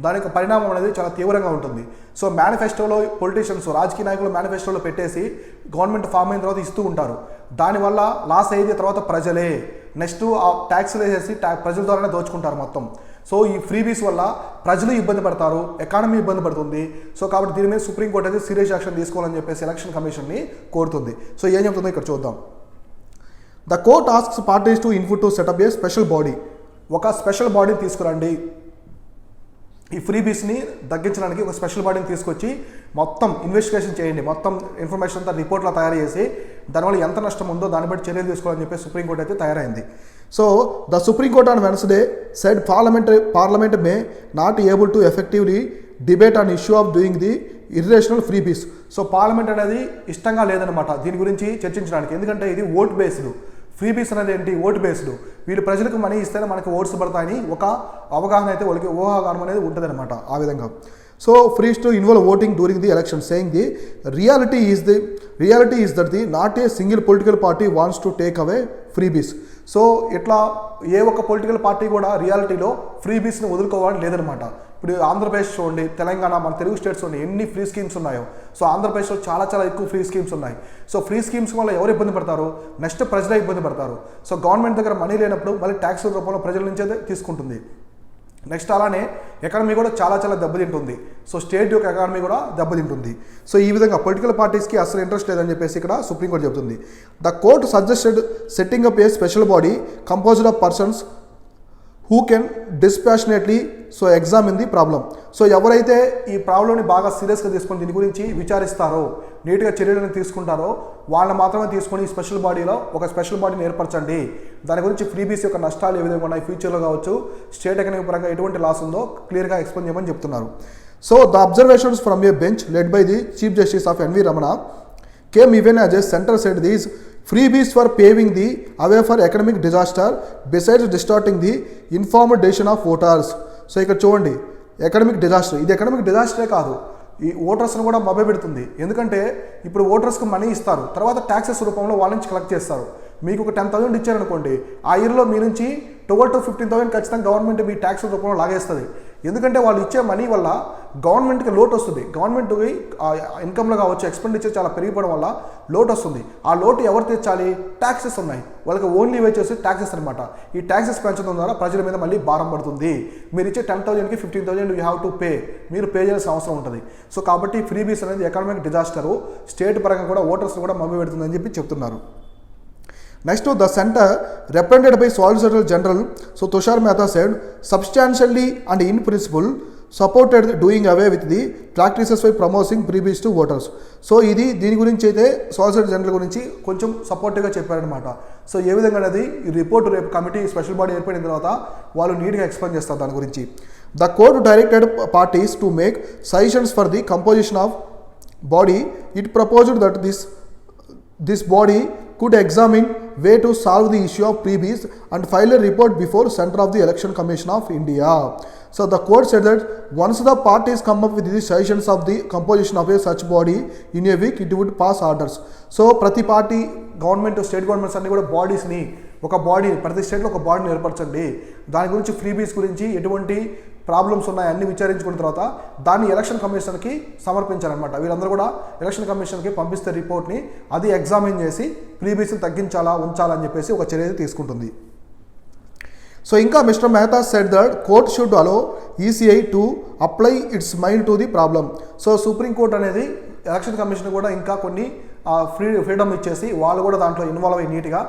దానికి పరిణామం అనేది చాలా తీవ్రంగా ఉంటుంది. సో మేనిఫెస్టోలో పొలిటీషియన్స్, రాజకీయ నాయకులు మేనిఫెస్టోలో పెట్టేసి గవర్నమెంట్ ఫామ్ అయిన తర్వాత ఇస్తూ ఉంటారు. దానివల్ల లాస్ అయ్యేది తర్వాత ప్రజలే. నెక్స్ట్ ఆ ట్యాక్స్లు వేసేసి ప్రజల ద్వారానే దోచుకుంటారు మొత్తం. సో ఈ ఫ్రీబీస్ వల్ల ప్రజలు ఇబ్బంది పడతారు, ఎకానమీ ఇబ్బంది పడుతుంది. సో కాబట్టి దీని మీద సుప్రీంకోర్టు అయితే సీరియస్ యాక్షన్ తీసుకోవాలని చెప్పేసి ఎలక్షన్ కమిషన్ని కోరుతుంది. సో ఏం చెప్తుందో ఇక్కడ చూద్దాం. The court asks parties to input to set up A special body. ఒక స్పెషల్ బాడీని తీసుకురండి, ఈ ఫ్రీబీస్ని తగ్గించడానికి ఒక స్పెషల్ బాడీని తీసుకొచ్చి మొత్తం ఇన్వెస్టిగేషన్ చేయండి, మొత్తం ఇన్ఫర్మేషన్ అంతా రిపోర్ట్లో తయారు చేసి దానివల్ల ఎంత నష్టం ఉందో దాన్ని బట్టి చర్యలు తీసుకోవాలని చెప్పి సుప్రీంకోర్టు అయితే తయారైంది. So the supreme court on Wednesday said parliament may not able to effectively debate on issue of doing the irrational freebies. So parliament అనేది ఇష్టంగా లేదనమాట దీని గురించి చర్చించడానికి, ఎందుకంటే ఇది ఓట్ బేస్డ్. ఫ్రీబీస్ అనేది ఏంటి? Vote based. వీళ్ళు ప్రజలకు మనీ ఇస్తేనే మనకు ఓట్స్ పడతాయని ఒక అవగాహన అయితే వాళ్ళకి ఊహాగానం అనేది ఉంటుంది అనమాట. ఆ విధంగా so frees to involve voting during the election, saying the reality is that the not a single political party wants to take away freebies. So ఇట్లా ఏ ఒక్క పొలిటికల్ పార్టీ కూడా రియాలిటీలో ఫ్రీబీస్ని వదులుకోవాలని లేదనమాట. ఇప్పుడు ఆంధ్రప్రదేశ్ చూడండి, తెలంగాణ, మన తెలుగు స్టేట్స్ చూడండి ఎన్ని ఫ్రీ స్కీమ్స్ ఉన్నాయో. సో ఆంధ్రప్రదేశ్లో చాలా ఎక్కువ ఫ్రీ స్కీమ్స్ ఉన్నాయి. సో ఫ్రీ స్కీమ్స్ వల్ల ఎవరు ఇబ్బంది పడతారు? నెక్స్ట్ ప్రజలే ఇబ్బంది పడతారు. సో గవర్నమెంట్ దగ్గర మనీ లేనప్పుడు మళ్ళీ ట్యాక్స్ రూపంలో ప్రజల నుంచే తీసుకుంటుంది. నెక్స్ట్ అలానే ఎకానమీ కూడా చాలా దెబ్బతింటుంది. సో స్టేట్ యొక్క ఎకానమీ కూడా దెబ్బతింటుంది. సో ఈ విధంగా పొలిటికల్ పార్టీస్కి అసలు ఇంట్రెస్ట్ లేదని చెప్పేసి ఇక్కడ సుప్రీంకోర్టు చెబుతుంది. The court suggested setting up a special body composed of persons who can dispassionately so examine the problem. So ఎవరైతే ఈ ప్రాబ్లమ్ని బాగా సీరియస్గా తీసుకొని దీని గురించి విచారిస్తారో, నీట్గా చర్యలను తీసుకుంటారో వాళ్ళని మాత్రమే తీసుకొని ఈ స్పెషల్ బాడీలో ఒక స్పెషల్ బాడీని ఏర్పరచండి. దాని గురించి ఫ్రీబీస్ యొక్క నష్టాలు ఏ విధంగా ఉన్నాయి, ఫ్యూచర్లో కావచ్చు, స్టేట్ ఎకనామీ పరంగా ఎటువంటి లాస్ ఉందో క్లియర్గా ఎక్స్ప్లెయిన్ చేయమని చెప్తున్నారు. So the observations from a bench led by the chief justice of N V Ramana came even as a center said these freebies for paving the away for economic disaster besides distorting the informed decision of voters. So ఇక్కడ చూడండి economic disaster, ఇది economic డిజాస్టరే కాదు, ఈ ఓటర్స్ను కూడా మభ్యపెడుతుంది. ఎందుకంటే ఇప్పుడు ఓటర్స్కి money ఇస్తారు, తర్వాత ట్యాక్సెస్ రూపంలో వాళ్ళ నుంచి కలెక్ట్ చేస్తారు. మీకు ఒక 10,000 ఇచ్చారనుకోండి, ఆ ఇయర్లో మీ నుంచి 12,000 to 15,000 ఖచ్చితంగా గవర్నమెంట్ మీ ట్యాక్స్ రూపంలో లాగేస్తుంది. ఎందుకంటే వాళ్ళు ఇచ్చే మనీ వల్ల గవర్నమెంట్కి లోటు వస్తుంది, గవర్నమెంట్కి ఇన్కమ్లో కావచ్చు ఎక్స్పెండిచర్ చాలా పెరిగిపోవడం వల్ల లోటు వస్తుంది. ఆ లోటు ఎవరు తెచ్చాలి? ట్యాక్సెస్ ఉన్నాయి, వాళ్ళకి ఓన్లీ వచ్చేసి ట్యాక్సెస్ అనమాట. ఈ ట్యాక్సెస్ పెంచడం ద్వారా ప్రజల మీద మళ్ళీ భారం పడుతుంది. మీరు ఇచ్చే 10,000కి 15,000 యూ హ్యావ్ టు పే, మీరు పే చేయాల్సిన అవసరం ఉంటుంది. సో కాబట్టి ఫ్రీబీస్ అనేది ఎకనామిక్ డిజాస్టరు, స్టేట్ పరంగా కూడా ఓటర్స్ కూడా మభ్య పెడుతుందని చెప్పి చెప్తున్నారు. Next, the center, represented by Solicitor General, so Tushar Mehta said, substantially and in principle supported doing away with the practices by promoting freebies to voters. So ఇది దీని గురించి అయితే సాలిసిటర్ జనరల్ గురించి కొంచెం సపోర్టివ్గా చెప్పారనమాట. సో ఏ విధంగా అనేది ఈ రిపోర్ట్ రేపు కమిటీ స్పెషల్ బాడీ ఏర్పడిన తర్వాత వాళ్ళు నీట్గా ఎక్స్ప్లెయిన్ చేస్తారు దాని గురించి. The court directed parties to make suggestions for the composition of body. It proposed that this body could examine way to solve the issue of freebies and file a report before Center of the Election Commission of India. So the court said that once the parties come up with the suggestions of the composition of a such body in a week, it would pass orders. So ప్రతి party government state governments అన్ని కూడా బాడీస్ని, ఒక body ప్రతి స్టేట్లో ఒక బాడీని ఏర్పరచండి, దాని గురించి ఫ్రీబీస్ గురించి ఎటువంటి ప్రాబ్లమ్స్ ఉన్నాయి అన్ని విచారించుకున్న తర్వాత దాన్ని ఎలక్షన్ కమిషన్కి సమర్పించారనమాట. వీళ్ళందరూ కూడా ఎలక్షన్ కమిషన్కి పంపిస్తే రిపోర్ట్ని, అది ఎగ్జామిన్ చేసి ఫ్రీబీస్ని తగ్గించాలా ఉంచాలని చెప్పేసి ఒక చర్య తీసుకుంటుంది. సో ఇంకా mister Mehta said that court should allow ECI to apply its mind to the problem. So Supreme Court అనేది ఎలక్షన్ కమిషన్ కూడా ఇంకా కొన్ని ఫ్రీడమ్ ఇచ్చేసి వాళ్ళు కూడా దాంట్లో ఇన్వాల్వ్ అయ్యి నీట్గా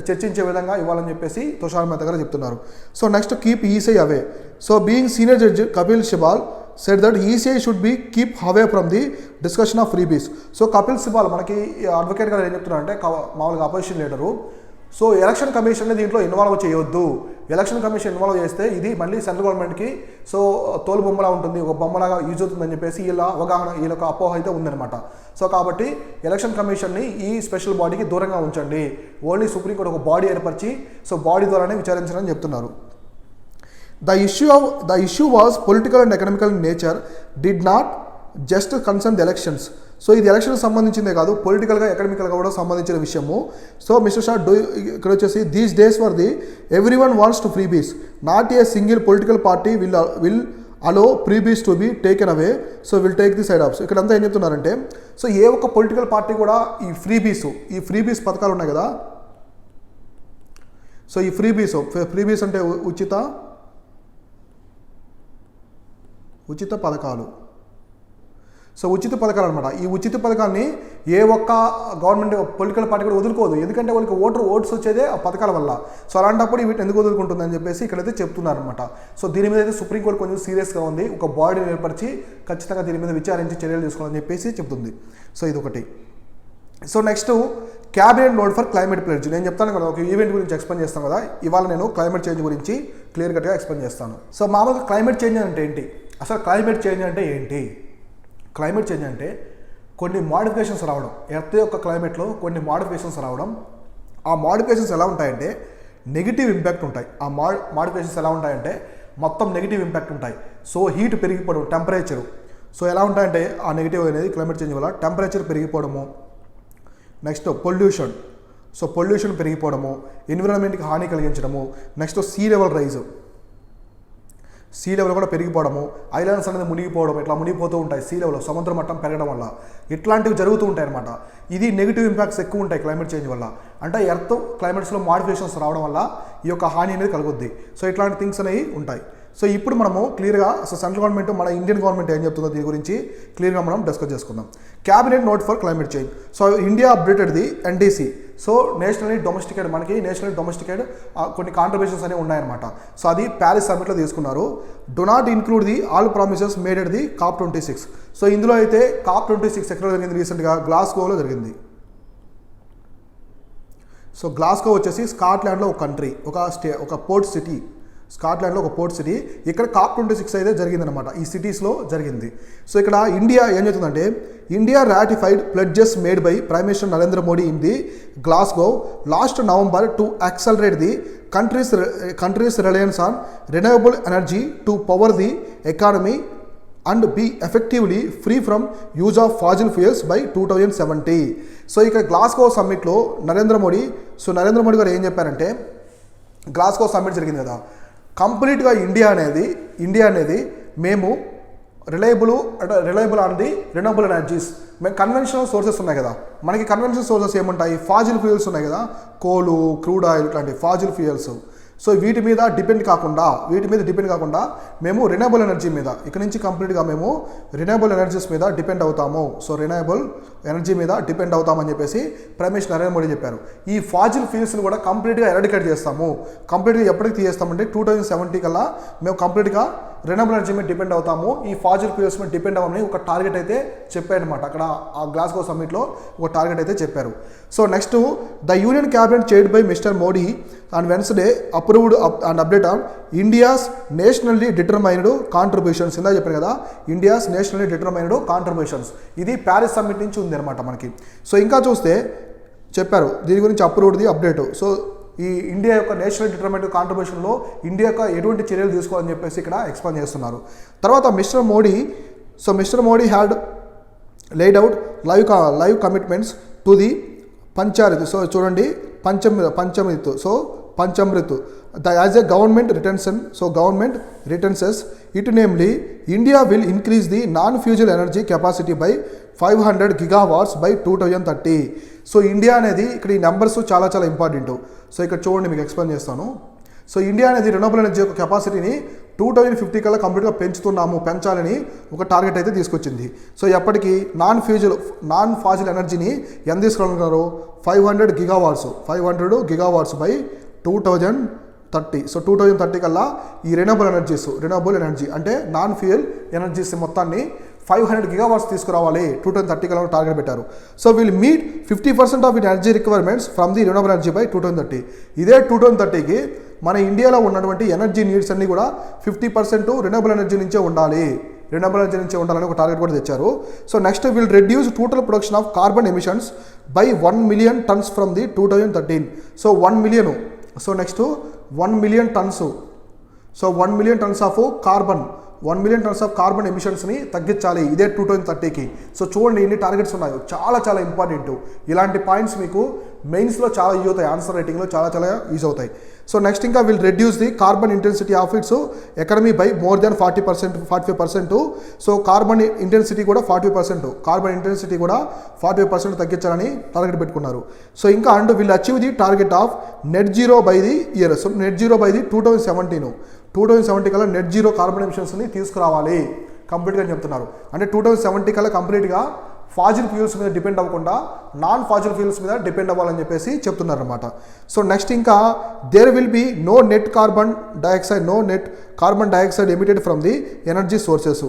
చర్చించే విధంగా ఇవ్వాలని చెప్పేసి తుషార్ మెహతా గారు చెప్తున్నారు. So next keep ECI away. So being senior judge Kapil Sibal said that ECI should be keep away from the discussion of freebies. So Kapil Sibal మనకి అడ్వకేట్ గారు ఏం చెప్తున్నారంటే మామూలుగా opposition leader, so election commission దీంట్లో ఇన్వాల్వ్ చేయొద్దు, ఎలక్షన్ కమిషన్ ఇన్వాల్వ్ చేస్తే ఇది మళ్ళీ సెంట్రల్ గవర్నమెంట్కి సో తోలు బొమ్మలా ఉంటుంది, ఒక బొమ్మలాగా యూజ్ అవుతుందని చెప్పేసి వీళ్ళ అవగాహన, వీళ్ళొక అపోహ అయితే ఉందన్నమాట. సో కాబట్టి ఎలక్షన్ కమిషన్ని ఈ స్పెషల్ బాడీకి దూరంగా ఉంచండి, ఓన్లీ సుప్రీంకోర్టు ఒక బాడీ ఏర్పరిచి సో బాడీ ద్వారానే విచారించాలని చెప్తున్నారు. The issue was political and economical in nature, did not just concern the elections. So ఇది ఎలక్షన్కి సంబంధించిందే కాదు, పొలిటికల్గా ఎకనామికల్గా కూడా సంబంధించిన విషయము. సో మిస్టర్ షా ఇక్కడ వచ్చేసి these days for the every one wants to freebies, not a single political party will allow freebies to be taken away, so will take the side of. So ఇక్కడంతా ఏం చెప్తున్నారంటే, సో ఏ ఒక్క political party కూడా ఈ freebies పథకాలు ఉన్నాయి కదా, so ఈ ఫ్రీబీస్ అంటే ఉచిత పథకాలు, సో ఉచిత పథకాలు అనమాట. ఈ ఉచిత పథకాన్ని ఏ ఒక్క గవర్నమెంట్ పొలిటికల్ పార్టీ కూడా వదులుకోదు, ఎందుకంటే వాళ్ళకి ఓట్స్ వచ్చేదే ఆ పథకాల వల్ల. సో అలాంటప్పుడు వీటిని ఎందుకు వదులుకుంటుందని చెప్పేసి ఇక్కడైతే చెప్తున్నారనమాట. సో దీని మీద అయితే సుప్రీంకోర్టు కొంచెం సీరియస్గా ఉంది, ఒక బాడీని ఏర్పరిచి ఖచ్చితంగా దీని మీద విచారించి చర్యలు తీసుకోవాలని చెప్పేసి చెప్తుంది. సో ఇదొకటి. So next cabinet note for climate pledge. నేను చెప్తాను కదా, ఒక ఈవెంట్ గురించి ఎక్స్ప్లెయిన్ చేస్తాను కదా, ఇవాళ నేను క్లైమేట్ చేంజ్ గురించి క్లియర్ కట్గా ఎక్స్ప్లెయిన్ చేస్తాను. సో మామూలుగా క్లైమేట్ చేంజ్ అంటే ఏంటి, అసలు క్లైమేట్ చేంజ్ అంటే ఏంటి? క్లైమేట్ చేంజ్ అంటే కొన్ని మోడిఫికేషన్స్ రావడం, ఎర్త్ యొక్క క్లైమేట్లో కొన్ని మోడిఫికేషన్స్ రావడం. ఆ మోడిఫికేషన్స్ ఎలా ఉంటాయంటే నెగిటివ్ ఇంపాక్ట్ ఉంటాయి. ఆ మోడిఫికేషన్స్ ఎలా ఉంటాయంటే మొత్తం నెగిటివ్ ఇంపాక్ట్ ఉంటాయి. సో హీట్ పెరిగిపోవడం, టెంపరేచరు, సో ఎలా ఉంటాయంటే ఆ నెగిటివ్ అనేది క్లైమేట్ చేంజ్ వల్ల టెంపరేచర్ పెరిగిపోవడము, నెక్స్ట్ పొల్యూషన్, సో పొల్యూషన్ పెరిగిపోవడము, ఎన్విరాన్మెంట్కి హాని కలిగించడము, నెక్స్ట్ సీ లెవెల్ కూడా పెరిగిపోవడము, ఐలాండ్స్ అనేది మునిగిపోవడం, ఇట్లా మునిగిపోతూ ఉంటాయి సీ లెవెల్, సముద్ర మట్టం పెరగడం వల్ల ఇట్లాంటివి జరుగుతూ ఉంటాయి అనమాట. ఇది నెగిటివ్ ఇంపాక్ట్స్ ఎక్కువ ఉంటాయి క్లైమేట్ చేంజ్ వల్ల. అంటే ఎర్త్ క్లైమేట్స్లో మోడిఫికేషన్స్ రావడం వల్ల ఈ యొక్క హాని అనేది కలుగుద్ది. సో ఇట్లాంటి థింగ్స్ అనేవి ఉంటాయి. సో ఇప్పుడు మనము క్లియర్గా అసలు సెంట్రల్ గవర్నమెంట్, మన ఇండియన్ గవర్నమెంట్ ఏం చెప్తుందో దీని గురించి క్లియర్గా మనం డిస్కస్ చేసుకుందాం. Cabinet note for climate change. So India updated the NDC. So nationally domesticate, మనకి నేషనల్ డొమెస్టికేట్ కొన్ని కాంట్రిబ్యూషన్స్ అనేవి ఉన్నాయన్నమాట. సో అది ప్యారిస్ సమ్మిట్లో తీసుకున్నారు. Do not include the all promises made at the COP26. So ఇందులో అయితే COP26 ఎక్కడ జరిగింది, రీసెంట్గా గ్లాస్గోలో జరిగింది. సో గ్లాస్గో వచ్చేసి స్కాట్లాండ్లో ఒక కంట్రీ, ఒక పోర్ట్ సిటీ. స్కాట్లాండ్లో ఒక పోర్ట్ సిటీ. ఇక్కడ COP26 అయితే జరిగిందనమాట, ఈ సిటీస్లో జరిగింది. సో ఇక్కడ ఇండియా ఏం చెప్తుందంటే, India ratified pledges made by prime minister Narendra Modi in the Glasgow last November to accelerate the country's reliance on renewable energy to power the economy and be effectively free from use of fossil fuels by 2070. So ఇక్కడ Glasgow సమ్మిట్లో Narendra Modi గారు ఏం చెప్పారంటే, Glasgow summit జరిగింది కదా, కంప్లీట్గా India అనేది మేము reliable on the renewable energies. మేము కన్వెన్షనల్ సోర్సెస్ ఉన్నాయి కదా, మనకి కన్వెన్షనల్ సోర్సెస్ ఏముంటాయి, ఫాజిల్ ఫ్యూయల్స్ ఉన్నాయి కదా, కోలు, క్రూడ్ ఆయిల్, ఇట్లాంటి ఫాజిల్ ఫ్యూయల్స్. సో వీటి మీద డిపెండ్ కాకుండా మేము రెన్యూవబుల్ ఎనర్జీ మీద ఇక్కడ నుంచి కంప్లీట్గా మేము రెన్యూవబుల్ ఎనర్జీస్ మీద డిపెండ్ అవుతాము. సో రెన్యూవబుల్ ఎనర్జీ మీద డిపెండ్ అవుతామని చెప్పేసి ప్రైమ్ మినిస్టర్ నరేంద్ర మోడీ చెప్పారు. ఈ ఫాజిల్ ఫ్యూయల్స్ని కూడా కంప్లీట్గా ఎరాడికేట్ చేస్తాము. కంప్లీట్గా ఎప్పటికి తీసేస్తామంటే 2070 కల్లా మేము కంప్లీట్గా రెన్యూవబుల్ ఎనర్జీ మీద డిపెండ్ అవుతాము, ఈ ఫాజిల్ ఫ్యూయల్స్ మీద డిపెండ్ అవ్వమని ఒక టార్గెట్ అయితే చెప్పారనమాట. అక్కడ ఆ గ్లాస్గో సమ్మిట్లో ఒక టార్గెట్ అయితే చెప్పారు. So next, the union cabinet chaired by mister Modi on Wednesday approved and update on India's nationally determined contributions. ఇందా చెప్పారు కదా, ఇండియాస్ నేషనల్లీ డిటర్మైన్డ్ కాంట్రిబ్యూషన్స్. ఇది ప్యారిస్ సమ్మిట్ నుంచి ఉంది అనమాట మనకి. సో ఇంకా చూస్తే చెప్పారు దీని గురించి అప్రూవ్డ్ది అప్డేట్. సో ఈ ఇండియా యొక్క నేషనల్ డిటర్మైన్డ్ కాంట్రిబ్యూషన్లో ఇండియా యొక్క ఎటువంటి చర్యలు తీసుకోవాలని చెప్పేసి ఇక్కడ ఎక్స్ప్లెయిన్ చేస్తున్నారు. తర్వాత mister Modi had laid out live commitments to the Pancharit. So చూడండి, Panchamrit. So Panchamrit as a government returns it, namely India will increase the non-fuel energy capacity by 500 gigawatts by 2030. So India అనేది ఇక్కడ ఈ నెంబర్స్ చాలా important. So ఇక్కడ చూడండి, మీకు explain చేస్తాను. So India అనేది రెన్యూవబుల్ ఎనర్జీ యొక్క కెపాసిటీని 2050 కల్లా కంప్లీట్గా పెంచాలని ఒక టార్గెట్ అయితే తీసుకొచ్చింది. సో ఎప్పటికీ నాన్ ఫాజిల్ ఎనర్జీని ఎంత తీసుకున్నారు, 500 గిగావాట్స్ బై 2030. సో 2030 కల్లా ఈ రెన్యూవబుల్ ఎనర్జీ అంటే నాన్ ఫ్యూయల్ ఎనర్జీస్ మొత్తాన్ని 500 gigawatts తీసుకురావాలి 2030 కల్లా టార్గెట్ పెట్టారు. So will meet 50% of it energy requirements from the renewable energy by 2030. ఇదే 2030కి మన ఇండియాలో ఉన్నటువంటి ఎనర్జీ నీడ్స్ అన్ని కూడా 50% రెన్యూవబుల్ ఎనర్జీ నుంచే ఉండాలని ఒక టార్గెట్ కూడా తెచ్చారు. So next, will reduce total production of carbon emissions by 1 million tons from the 2013. So 1 million. So next 1 million tons. So 1 million tons of carbon ఎమిషన్స్ని తగ్గించాలి ఇదే 2030కి. సో చూడండి ఎన్ని టార్గెట్స్ ఉన్నాయో, చాలా ఇంపార్టెంట్. ఇలాంటి పాయింట్స్ మీకు మెయిన్స్లో చాలా యూజ్ అవుతాయి, ఆన్సర్ రైటింగ్లో చాలా యూజ్ అవుతాయి. సో నెక్స్ట్ ఇంకా will reduce the carbon intensity of it's economy by more than 45%. So carbon intensity కూడా 45% తగ్గించాలని టార్గెట్ పెట్టుకున్నారు. సో ఇంకా and will achieve the target of net zero by the year. So net zero by the 2070 కల్లా net zero carbon ఎమిషన్స్ని తీసుకురావాలి కంప్లీట్గా అని చెప్తున్నారు. అంటే 2070 కల్లా కంప్లీట్గా ఫాజిల్ ఫ్యూల్స్ మీద డిపెండ్ అవ్వకుండా నాన్ ఫాజిల్ ఫ్యూల్స్ మీద డిపెండ్ అవ్వాలని చెప్పేసి చెప్తున్నారు అనమాట. సో నెక్స్ట్ ఇంకా there will be no net carbon dioxide emitted from the energy sources.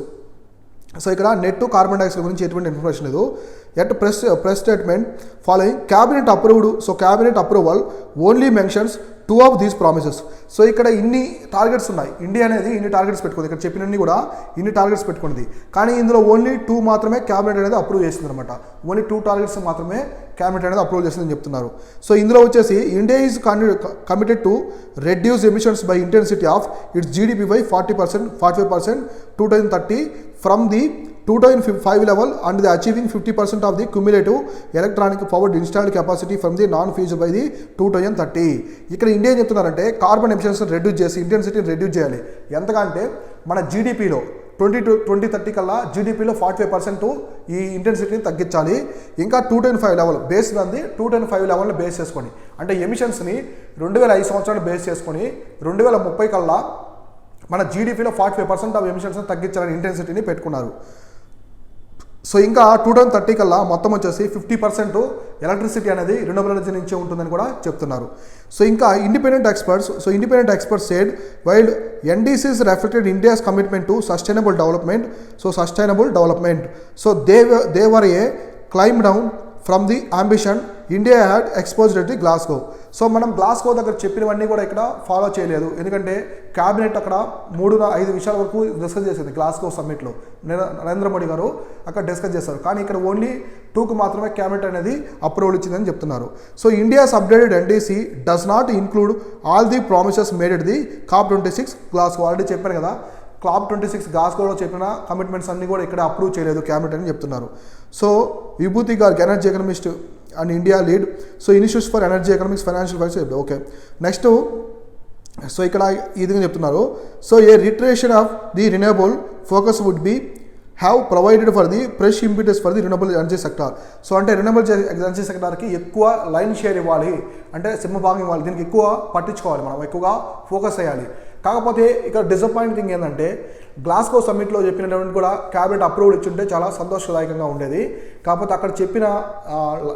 So ఇక్కడ నెట్ కార్బన్ డైఆక్సైడ్ గురించి ఎటువంటి ఇన్ఫర్మేషన్ లేదు. At press statement following cabinet approved. So cabinet approval only mentions 2 of these promises. So ఇక్కడ ఇన్ని targets ఉన్నాయి, India అనేది ఇన్ని targets పెట్టుకుంది, ఇక్కడ చెప్పినన్ని కూడా ఇన్ని టార్గెట్స్ పెట్టుకుంది. కానీ ఇందులో ఓన్లీ 2 మాత్రమే క్యాబినెట్ అనేది అప్రూవ్ చేసింది అనమాట. ఓన్లీ 2 టార్గెట్స్ మాత్రమే క్యాబినెట్ అనేది అప్రూవ్ చేసిందని చెప్తున్నారు. సో ఇందులో వచ్చేసి India is committed to reduce emissions by intensity of it's GDP by 45% 2030 from the 2005 level and the achieving 50% of the cumulative electronic powered installed capacity from the non-fuel by the 2030. ఇక్కడ India చెప్తున్నారంటే carbon emissions reduce చేసి ఇంటెన్సిటీని reduce చేయాలి. ఎంతకంటే మన జీడిపిలో 2030 కల్లా జీడిపిలో 45% ఈ ఇంటెన్సిటీని తగ్గించాలి. ఇంకా 2005 లెవెల్ బేస్ ఉంది, 2005 లెవెల్ని బేస్ చేసుకొని అంటే ఎమిషన్స్ని 2005 సంవత్సరాలు బేస్ చేసుకొని 2030 కల్లా మన జీడిపిలో 45% ఆఫ్ ఎమిషన్స్ని తగ్గించాలని ఇంటెన్సిటీని పెట్టుకున్నారు. సో ఇంకా 2030 కల్లా మొత్తం వచ్చేసి 50% ఎలక్ట్రిసిటీ అనేది రెన్యూవబుల్ ఎనర్జీ నుంచే ఉంటుందని కూడా చెప్తున్నారు. సో ఇంకా independent experts said while NDCs reflected India's commitment to sustainable development. So they were a climb down from the ambition India had exposed at the Glasgow. So మనం Glasgow దగ్గర చెప్పినవన్నీ కూడా ఇక్కడ ఫాలో చేయలేదు, ఎందుకంటే క్యాబినెట్ అక్కడ 3-5 విషయాల వరకు డిస్కస్ చేసింది గ్లాస్గో సమ్మిట్లో. నరేంద్ర మోడీ గారు అక్కడ డిస్కస్ చేశారు, కానీ ఇక్కడ ఓన్లీ 2కు మాత్రమే క్యాబినెట్ అనేది అప్రూవల్ ఇచ్చిందని చెప్తున్నారు. So India's updated NDC does not include all the promises made at the COP26 Glasgow. Already చెప్పాను కదా, COP26 గ్లాస్గోలో చెప్పిన కమిట్మెంట్స్ అన్ని కూడా ఇక్కడ అప్రూవ్ చేయలేదు క్యాబినెట్ అని చెప్తున్నారు. So Vibhuti Garg energy economist and India lead. So institutes for energy economics financial finance. Okay, next so ఇక్కడ ఇది చెప్తున్నారు. So a reiteration of the renewable focus would be have provided for the fresh impetus for the renewable energy sector. So అంటే renewable energy సెక్టార్కి ఎక్కువ lion share ఇవ్వాలి, అంటే సింహభాగం ఇవ్వాలి, దీనికి ఎక్కువ పట్టించుకోవాలి, మనం ఎక్కువగా ఫోకస్ చేయాలి. కాకపోతే ఇక్కడ డిసప్పాయింట్ థింగ్ ఏంటంటే గ్లాస్గో సమ్మిట్లో చెప్పినటువంటి కూడా క్యాబినెట్ అప్రూవల్ ఇచ్చుంటే చాలా సంతోషదాయకంగా ఉండేది. కాకపోతే అక్కడ చెప్పిన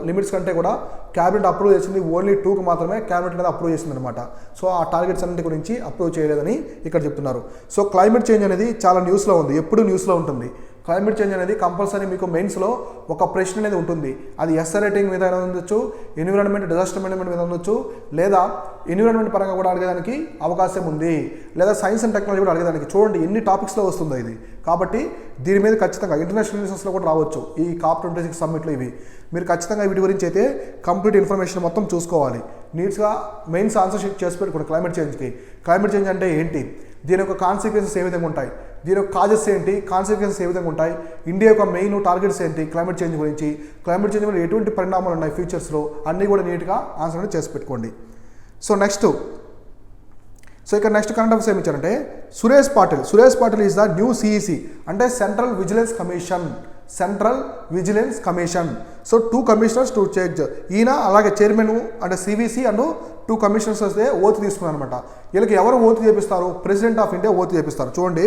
లిమిట్స్ కంటే కూడా క్యాబినెట్ అప్రూవ్ చేసింది ఓన్లీ 2కు మాత్రమే క్యాబినెట్ అనేది అప్రూవ్ చేసింది అనమాట. సో ఆ టార్గెట్స్ అన్నింటి గురించి అప్రూవ్ చేయలేదని ఇక్కడ చెప్తున్నారు. సో క్లైమేట్ చేంజ్ అనేది చాలా న్యూస్లో ఉంది, ఎప్పుడు న్యూస్లో ఉంటుంది. క్లైమేట్ చేంజ్ అనేది కంపల్సరీ మీకు మెయిన్స్లో ఒక ప్రశ్న అనేది ఉంటుంది. అది ఎస్ఐ రేటింగ్ మీద ఉండొచ్చు, ఎన్విరాన్మెంట్ డిజాస్టర్ మేనేజ్మెంట్ మీద ఉండొచ్చు, లేదా ఎన్విరాన్మెంట్ పరంగా కూడా అడిగేదానికి అవకాశం ఉంది, లేదా సైన్స్ అండ్ టెక్నాలజీ కూడా అడిగేదానికి. చూడండి ఎన్ని టాపిక్స్లో వస్తుందో ఇది. కాబట్టి దీని మీద ఖచ్చితంగా ఇంటర్నేషనల్ న్యూసెస్లో కూడా రావచ్చు ఈ COP26 సమ్మిట్లో. ఇవి మీరు ఖచ్చితంగా వీటి గురించి అయితే కంప్లీట్ ఇన్ఫర్మేషన్ మొత్తం చూసుకోవాలి. నీట్స్గా మెయిన్స్ ఆన్సర్ షీట్ చేసి పెట్టుకోండి క్లైమేట్ చేంజ్కి. క్లైమేట్ చేంజ్ అంటే ఏంటి, దీని యొక్క కాన్సిక్వెన్సెస్ ఏ విధంగా ఉంటాయి, దీని యొక్క కాజెస్ ఏంటి, కాన్సిక్వెన్సెస్ ఏ విధంగా ఉంటాయి, ఇండియా యొక్క మెయిన్ టార్గెట్స్ ఏంటి క్లైమేట్ చేంజ్ గురించి, క్లైమేట్ చేంజ్ వల్ల ఎటువంటి పరిణామాలు ఉన్నాయి ఫ్యూచర్స్లో, అన్నీ కూడా నీట్గా ఆన్సర్ అనేది చేసి పెట్టుకోండి. సో ఇక్కడ నెక్స్ట్ కరెంట్ అఫైర్స్ ఏమి ఇచ్చారంటే Suresh Patil is the new CEC, అంటే central vigilance commission. So 2 commissioners to check. ఈయన అలాగే చైర్మన్ అంటే సివిసి అండ్ 2 కమిషనర్స్ వస్తే ఓత్ తీసుకున్నారు అనమాట. వీళ్ళకి ఎవరు ఓత్ చేపిస్తారు, ప్రెసిడెంట్ ఆఫ్ ఇండియా ఓత్ చేపిస్తారు. చూడండి,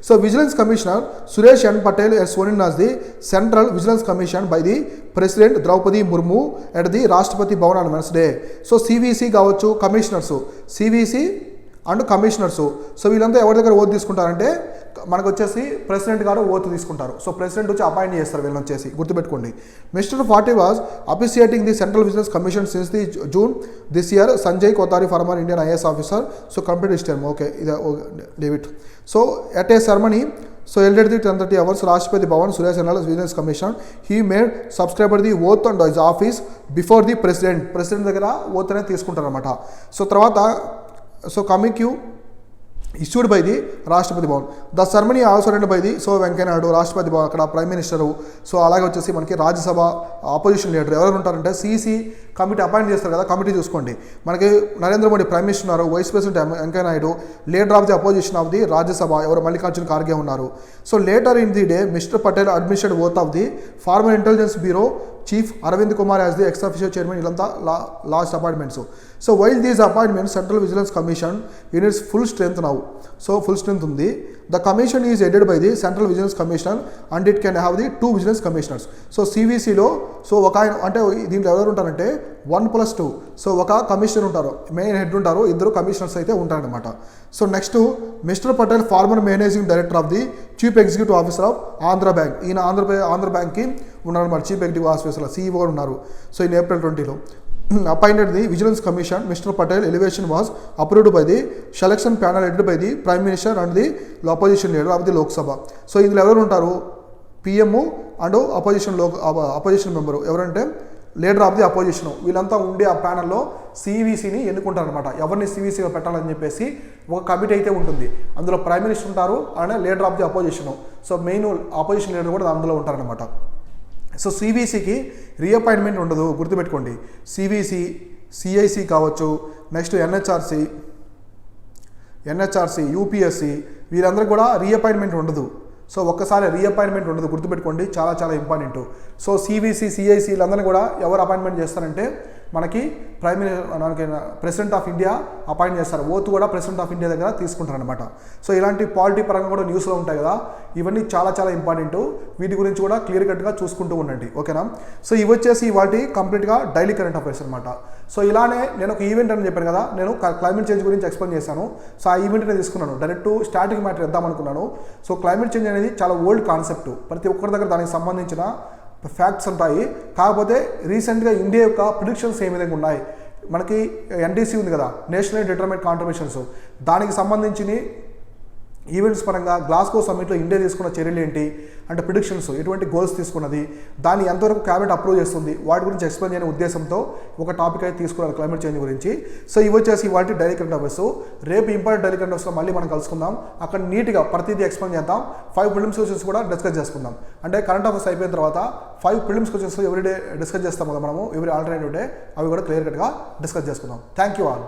so vigilance commissioner Suresh N Patel sworn as the central vigilance commission by the president Draupadi Murmu at the Rashtrapati Bhavan on Wednesday. So CVC కావచ్చు, commissioners, CVC and commissioners. So వీళ్ళంతా ఎవరి దగ్గర ఓత్ తీసుకుంటారంటే మనకు వచ్చేసి ప్రెసిడెంట్ గారు ఓత్ తీసుకుంటారు. సో ప్రెసిడెంట్ వచ్చి అపాయింట్ చేస్తారు వీళ్ళని వచ్చేసి, గుర్తుపెట్టుకోండి. Mister Patil was appreciating the central vigilance commission since the June this year. Sanjay Kothari former Indian IAS officer. So complete his time. Okay, ఇది leave it. So at a ceremony so held at the 10:30 hours Rashtrapati Bhavan, Suresh Anal Vigilance Commission, he made subscriber the oath and his office before the president దగ్గర oath అనేది తీసుకుంటారు అనమాట. So తర్వాత so coming you issued by the Rashtrapati Bhavan. The ceremony also attended by the so Venkaiah Naidu, Rashtrapati Bhavan, అక్కడ prime minister. So అలాగే వచ్చేసి మనకి Rajya Sabha opposition leader ఎవరు ఉంటారంటే సిసి కమిటీ అపాయింట్ చేస్తారు కదా, కమిటీ చూసుకోండి. మనకి నరేంద్ర మోడీ ప్రైమ్ మినిస్టర్ ఉన్నారు, vice president Venkaiah Naidu, leader of the opposition of the Rajya Sabha ఎవరు మల్లికార్జున ఖార్గే ఉన్నారు. So later in the day mister Patel administered oath of the former intelligence bureau chief Arvind Kumar as the ex official chairman. ఇదంతా last appointments. So while these appointments central vigilance commission in its full strength now. So full strength ఉంది. The commission is headed by the central vigilance commissioner and it can have the 2 vigilance commissioners. So సివిసిలో so ఒక ఆయన అంటే దీంట్లో ఎవరు ఉంటారంటే 1+2. So ఒక commissioner ఉంటారు, మెయిన్ హెడ్ ఉంటారు, 2 కమిషనర్స్ అయితే ఉంటారనమాట. So next mister Patel former managing director of the chief executive officer of Andhra bank. ఈయన ఆంధ్ర బ్యాంక్కి ఉన్నారన్నమాట, చీఫ్ ఎగ్జిక్యూటివ్ ఆఫీసర్ CEO కూడా ఉన్నారు. So in April 20 appointed the Vigilance Commission. Mr. Patel elevation was approved by the selection panel headed by the Prime Minister and the opposition leader of the Lok Sabha. So ఇందులో ఎవరు ఉంటారు, PM and opposition member ఎవరంటే leader of the opposition. వీళ్ళంతా ఉండే ఆ ప్యానల్లో సివిసిని ఎన్నుకుంటారు అనమాట. ఎవరిని సివిసిగా పెట్టాలని చెప్పేసి ఒక కమిటీ అయితే ఉంటుంది. అందులో ప్రైమ్ మినిస్టర్ ఉంటారు and leader of the opposition. So main opposition leader కూడా అందులో ఉంటారనమాట. సో సివిసికి రీఅపాయింట్మెంట్ ఉండదు, గుర్తుపెట్టుకోండి. సివిసి, సిఐసి కావచ్చు, నెక్స్ట్ ఎన్హెచ్ఆర్సి, యూపీఎస్సి వీరందరూ కూడా రీఅపాయింట్మెంట్ ఉండదు. సో ఒక్కసారి రీఅపాయింట్మెంట్ ఉండదు, గుర్తుపెట్టుకోండి, చాలా చాలా ఇంపార్టెంట్. సో సివిసి, సిఐసి వీళ్ళందరినీ కూడా ఎవరు అపాయింట్మెంట్ చేస్తారంటే మనకి ప్రెసిడెంట్ ఆఫ్ ఇండియా అపాయింట్ చేస్తారు. ఓత్ కూడా ప్రెసిడెంట్ ఆఫ్ ఇండియా దగ్గర తీసుకుంటారనమాట. సో ఇలాంటి పాలిటీ పరంగా కూడా న్యూస్లో ఉంటాయి కదా, ఇవన్నీ చాలా చాలా ఇంపార్టెంట్. వీటి గురించి కూడా క్లియర్ కట్గా చూసుకుంటూ ఉండండి, ఓకేనా. సో ఇవి వచ్చేసి వాటి కంప్లీట్గా డైలీ కరెంట్ అఫైర్స్ అనమాట. సో ఇలానే నేను ఒక ఈవెంట్ అని చెప్పాను కదా, నేను క్లైమేట్ చేంజ్ గురించి ఎక్స్ప్లెయిన్ చేశాను. సో ఆ ఈవెంట్ నేను తీసుకున్నాను, డైరెక్ట్ స్టార్టింగ్ మ్యాటర్ ఇద్దాం అనుకున్నాను. సో క్లైమేట్ చేంజ్ అనేది చాలా ఓల్డ్ కాన్సెప్ట్, ప్రతి ఒక్కరి దగ్గర దానికి సంబంధించిన ఫ్యాక్ట్స్ ఉంటాయి. కాకపోతే రీసెంట్గా ఇండియా యొక్క ప్రిడిక్షన్స్ ఏ విధంగా ఉన్నాయి, మనకి ఎన్టీసీ ఉంది కదా, నేషనల్ డిటర్మైన్డ్ కాంట్రిబ్యూషన్స్, దానికి సంబంధించిన ఈవెంట్స్ పరంగా గ్లాస్గో సమ్మిట్లో ఇండియా తీసుకున్న చర్యలు ఏంటి అంటే ప్రిడిక్షన్స్, ఎటువంటి గోల్స్ తీసుకున్నది, దాన్ని ఎంతవరకు క్యాబినెట్ అప్రూవ్ చేస్తుంది, వాటి గురించి ఎక్స్ప్లెయిన్ చేయని ఉద్దేశంతో ఒక టాపిక్ అయితే తీసుకున్నారు క్లైమేట్ చేంజ్ గురించి. సో ఇవి వచ్చేసి వాటి డైలీ కరెంట్ అఫైర్స్. రేపు ఇంపార్టెంట్ డైలీ కరెంట్ అఫైర్స్లో మళ్ళీ మనం కలుసుకుందాం. అక్కడ నీట్గా ప్రతిదీ ఎక్స్ప్లెయిన్ చేద్దాం. 5 ప్రిలిమ్స్ క్వశ్చన్స్ కూడా డిస్కస్ చేసుకుందాం. అంటే కరెంట్ అఫైర్స్ అయిపోయిన తర్వాత 5 prelims questions every day discuss చేస్తాం కదా మనము, ఎవ్రీ ఆల్టర్నేటివ్ డే, అవి కూడా క్లియర్ కట్గా డిస్కస్ చేసుకుందాం. Thank you all.